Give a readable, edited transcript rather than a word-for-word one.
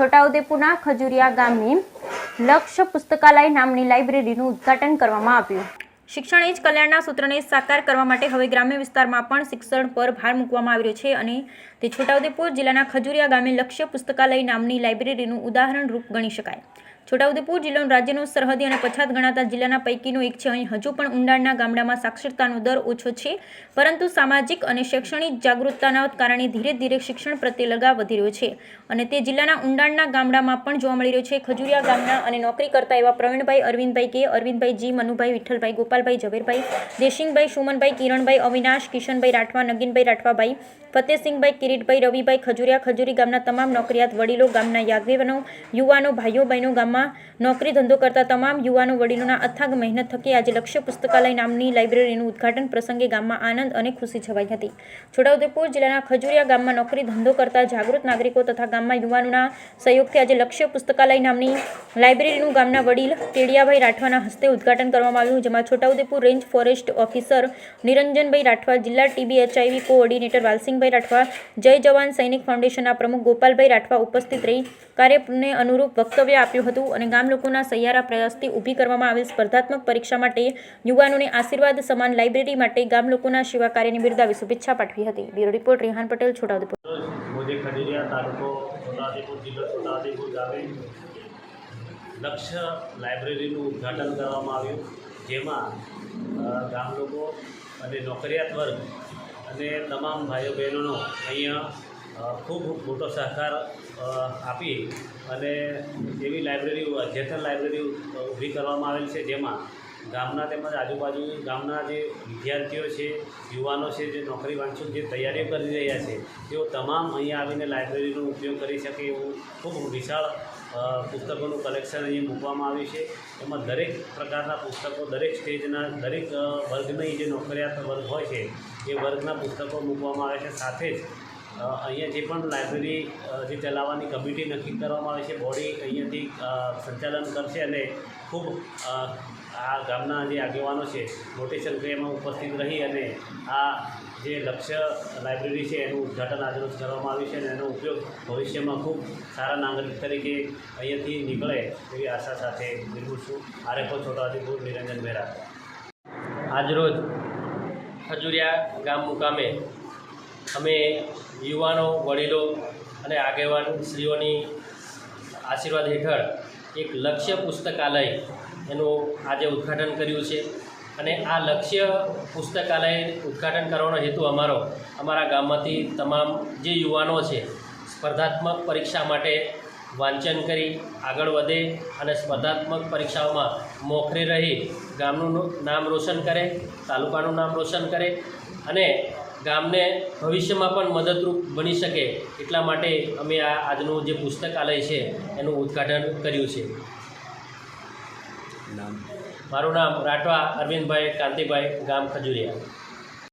છોટાઉદેપુરના ખજુરિયા ગામની લક્ષ્ય પુસ્તકાલય નામની લાઇબ્રેરીનું ઉદ્ઘાટન કરવામાં આવ્યું। શિક્ષણ એ જ કલ્યાણના સૂત્રને સાકાર કરવા માટે હવે ગ્રામ્ય વિસ્તારમાં પણ શિક્ષણ પર ભાર મૂકવામાં આવ્યો છે અને તે છોટાઉદેપુર જિલ્લાના ખજુરિયા ગામે લક્ષ્ય પુસ્તકાલય નામની લાઇબ્રેરીનું ઉદાહરણ રૂપ ગણી શકાય। છોટાઉદેપુર જિલ્લો રાજ્યનો સરહદી અને પછાત ગણાતા જિલ્લાના પૈકીનો એક છે। અહીં હજુ પણ ઊંડાણના ગામડામાં સાક્ષરતાનો દર ઓછો છે, પરંતુ સામાજિક અને શૈક્ષણિક જાગૃતતાના કારણે ધીરે ધીરે શિક્ષણ પ્રત્યે લગાવ વધી રહ્યો છે અને તે જિલ્લાના ઊંડાણના ગામડામાં પણ જોવા મળી રહ્યો છે। ખજુરિયા ગામના અને નોકરી કરતા એવા પ્રવીણભાઈ, અરવિંદભાઈ કે, અરવિંદભાઈ જી, મનુભાઈ, વિઠ્ઠલભાઈ, ગોપાલભાઈ, ઝવેરભાઈ, દેશિંગભાઈ, સુમનભાઈ, કિરણભાઈ, અવિનાશ, કિશનભાઈ રાઠવા, નગીનભાઈ રાઠવાભાઈ, ફતેહસિંહભાઈ, કિરીટભાઈ, રવિભાઈ ખજુરિયા, ખજુરી ગામના તમામ નોકરિયાત વડીલો, ગામના યાગવેનો, યુવાનો, ભાઈઓ બહેનો, ગામમાં નોકરી ધંધો કરતા તમામ યુવાનો વડીલોના અથાગ મહેનત થકી આજે લક્ષ્ય પુસ્તકાલય નામની લાઇબ્રેરીનું ઉદ્ઘાટન પ્રસંગે ગામમાં આનંદ અને ખુશી છવાઈ હતી। છોટાઉદેપુર જિલ્લાના ખજુરિયા ગામમાં નોકરી ધંધો કરતા જાગૃત નાગરિકો તથા ગામમાં યુવાનોના સહયોગથી આજે લક્ષ્ય પુસ્તકાલય નામની લાઇબ્રેરીનું ગામના વડીલ કેડિયાભાઈ રાઠવાના હસ્તે ઉદ્ઘાટન કરવામાં આવ્યું, જેમાં Chhota Udaipur range forest officer Niranjanbhai Rathwa, જિલ્લા TB HIV coordinator Valsinhbhai Rathwa, જય જવાન સૈનિક ફાઉન્ડેશનના પ્રમુખ ગોપાલભાઈ રાઠવા ઉપસ્થિત રહી કાર્યને અનુરૂપ વક્તવ્ય આપ્યું હતું અને ગામ લોકોના સહિયારા પ્રયાસથી ઊભી કરવામાં આવેલ સ્પર્ધાત્મક પરીક્ષા માટે યુવાનોને આશીર્વાદ સમાન લાઇબ્રેરી માટે ગામ લોકોના સેવા કાર્યની બિરદાવી શુભેચ્છા પાઠવી હતી। Bureau report Rehan Patel, Chhota Udaipur. मुझे खजुरिया तालुको छोटाउदेपुर जिला छोटाउदेपुर गामे लक्ष्य लाइब्रेरीનું ઉદ્ઘાટન કરવામાં આવ્યું, જેમાં ગામ લોકો અને નોકરિયાત વર્ગ અને તમામ ભાઈઓ બહેનોનો અહીંયા ખૂબ મોટો સહકાર આપી અને એવી લાઇબ્રેરી અદ્યતન લાઇબ્રેરી ઊભી કરવામાં આવેલ છે, જેમાં ગામના તેમજ આજુબાજુ ગામના જે વિદ્યાર્થીઓ છે, યુવાનો છે, જે નોકરી વાંચુક જે તૈયારીઓ કરી રહ્યા છે, તેઓ તમામ અહીંયા આવીને લાઇબ્રેરીનો ઉપયોગ કરી શકે એવું ખૂબ વિશાળ પુસ્તકોનું કલેક્શન અહીંયા મૂકવામાં આવ્યું છે। એમાં દરેક પ્રકારના પુસ્તકો, દરેક સ્ટેજના, દરેક વર્ગની જે નોકરિયાત વર્ગ હોય છે એ વર્ગના પુસ્તકો મૂકવામાં આવે છે। સાથે જ અહીંયા જે પણ લાઇબ્રેરી જે ચલાવવાની કમિટી નક્કી કરવામાં આવે છે, બોડી અહીંયાથી સંચાલન કરશે અને ખૂબ આ ગામના જે આગેવાનો છે મોટી સંખ્યામાં ઉપસ્થિત રહી અને આ જે લક્ષ્ય લાઇબ્રેરી છે એનું ઉદ્ઘાટન આજરોજ કરવામાં આવ્યું છે અને એનો ઉપયોગ ભવિષ્યમાં ખૂબ સારા નાગરિક તરીકે અહીંયાથી નીકળે એવી આશા સાથે બિલકુલ છું। આરએફઓ છોટાઉદેપુર, નિરંજન મહેરા। આજરોજ ખજુરિયા ગામ મુકામે અમે યુવાનો, વડીલો અને આગેવાન શ્રીઓની આશીર્વાદ હેઠળ એક લક્ષ્ય પુસ્તકાલય એનું આજે ઉદ્ઘાટન કર્યું છે અને આ લક્ષ્ય પુસ્તકાલય ઉદ્ઘાટન કરવાનો હેતુ અમારા ગામમાંથી તમામ જે યુવાનો છે સ્પર્ધાત્મક પરીક્ષા માટે વાંચન કરી આગળ વધે અને સ્પર્ધાત્મક પરીક્ષાઓમાં મોખરે રહી ગામનું નામ રોશન કરે, તાલુકાનું નામ રોશન કરે અને ગામને ભવિષ્યમાં પણ મદદરૂપ બની શકે એટલા માટે અમે આ આજનું જે પુસ્તકાલય છે એનું ઉદ્ઘાટન કર્યું છે। મારું નામ રાઠવા અરવિંદભાઈ કાંતિભાઈ, ગામ ખજુરિયા।